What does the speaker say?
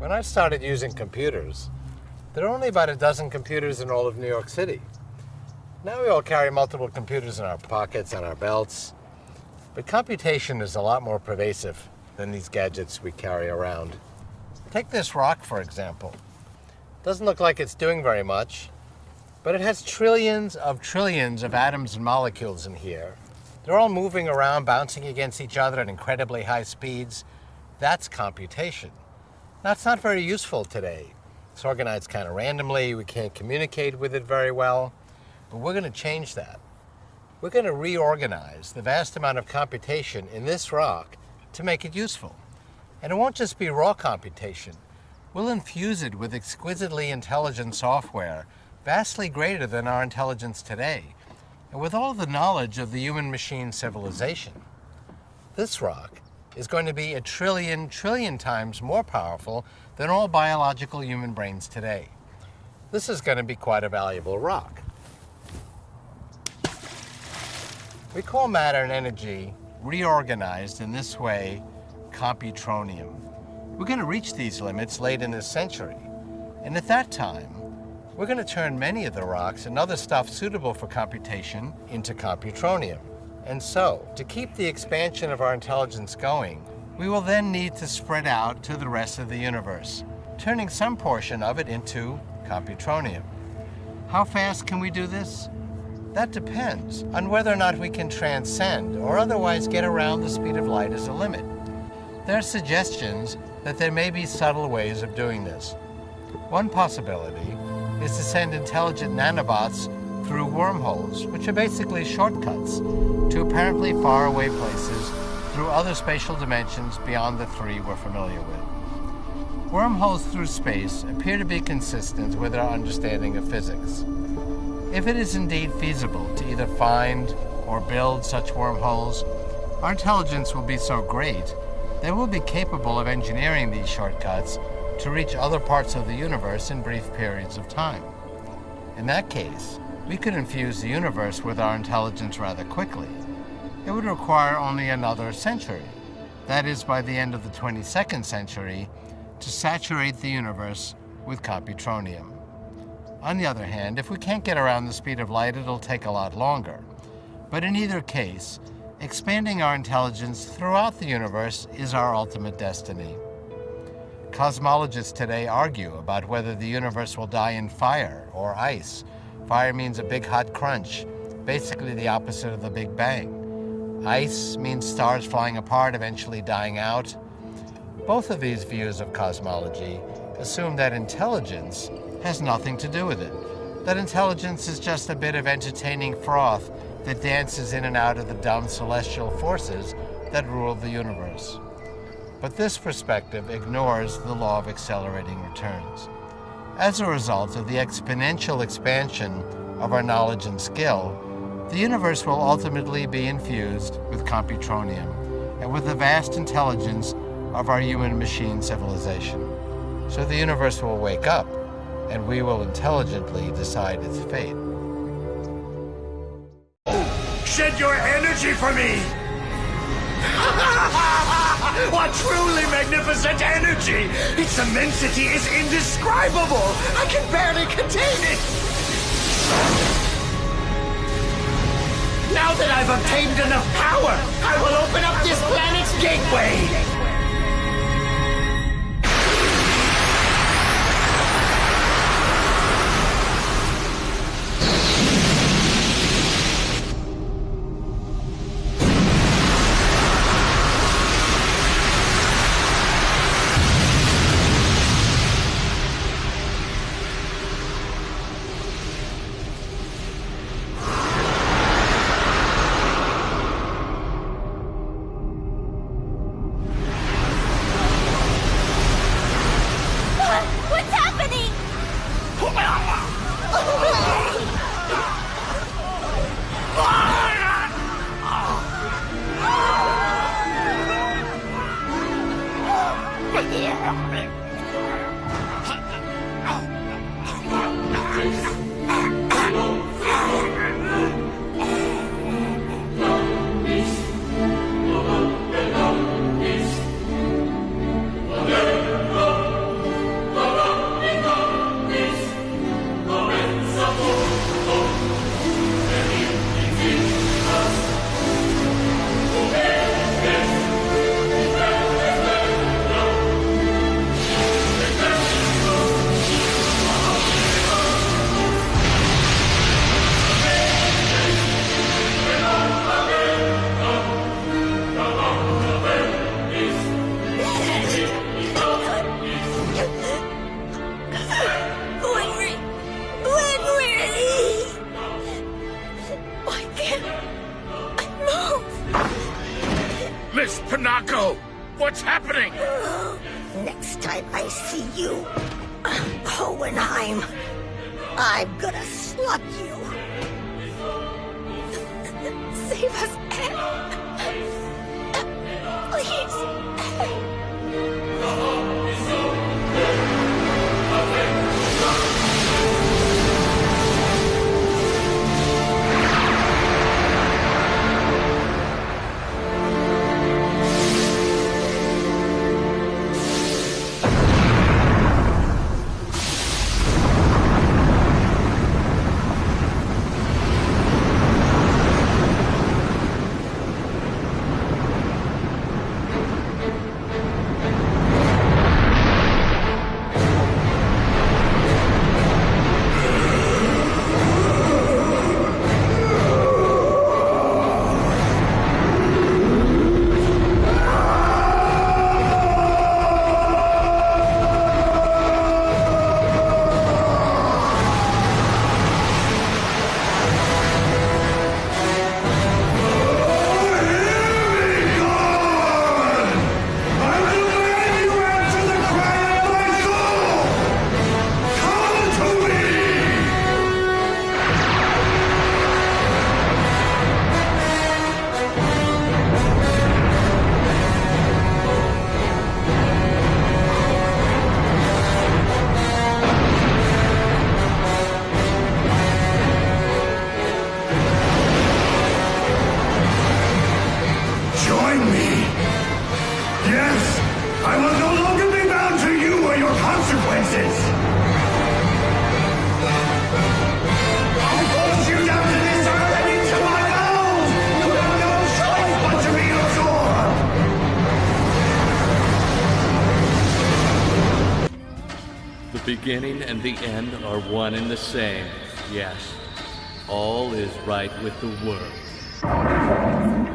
When I started using computers, there were only about a dozen computers in all of New York City. Now we all carry multiple computers in our pockets, on our belts. But computation is a lot more pervasive than these gadgets we carry around. Take this rock, for example. Doesn't look like it's doing very much, but it has trillions of atoms and molecules in here. They're all moving around, bouncing against each other at incredibly high speeds. That's computation. Now, it's not very useful today. It's organized kind of randomly. We can't communicate with it very well. But we're going to change that. We're going to reorganize the vast amount of computation in this rock to make it useful. And it won't just be raw computation. We'll infuse it with exquisitely intelligent software, vastly greater than our intelligence today, and with all the knowledge of the human-machine civilization. This rock is going to be a trillion times more powerful than all biological human brains today. This is going to be quite a valuable rock. We call matter and energy reorganized in this way computronium. We're going to reach these limits late in this century, and at that time, we're going to turn many of the rocks and other stuff suitable for computation into computronium. And so, to keep the expansion of our intelligence going, we will then need to spread out to the rest of the universe, turning some portion of it into computronium. How fast can we do this? That depends on whether or not we can transcend or otherwise get around the speed of light as a limit. There are suggestions that there may be subtle ways of doing this. One possibility is to send intelligent nanobots through wormholes, which are basically shortcuts to apparently faraway places through other spatial dimensions beyond the three we're familiar with. Wormholes through space appear to be consistent with our understanding of physics. If it is indeed feasible to either find or build such wormholes, our intelligence will be so great that we'll be capable of engineering these shortcuts to reach other parts of the universe in brief periods of time. In that case, we could infuse the universe with our intelligence rather quickly. It would require only another century, that is, by the end of the 22nd century, to saturate the universe with computronium. On the other hand, if we can't get around the speed of light, it'll take a lot longer. But in either case, expanding our intelligence throughout the universe is our ultimate destiny. Cosmologists today argue about whether the universe will die in fire or ice. Fire means a big hot crunch, basically the opposite of the Big Bang. Ice means stars flying apart, eventually dying out. Both of these views of cosmology assume that intelligence has nothing to do with it, that intelligence is just a bit of entertaining froth that dances in and out of the dumb celestial forces that rule the universe. But this perspective ignores the law of accelerating returns. As a result of the exponential expansion of our knowledge and skill, the universe will ultimately be infused with computronium and with the vast intelligence of our human-machine civilization. So the universe will wake up, and we will intelligently decide its fate. Shed your energy for me! What truly magnificent energy! Its immensity is indescribable! I can barely contain it! Now that I've obtained enough power, I will open up this planet's gateway! happening? Next time I see you, Hohenheim, I'm gonna slug you. Save us, Ed. Please. The beginning and the end are one and the same. Yes, all is right with the world.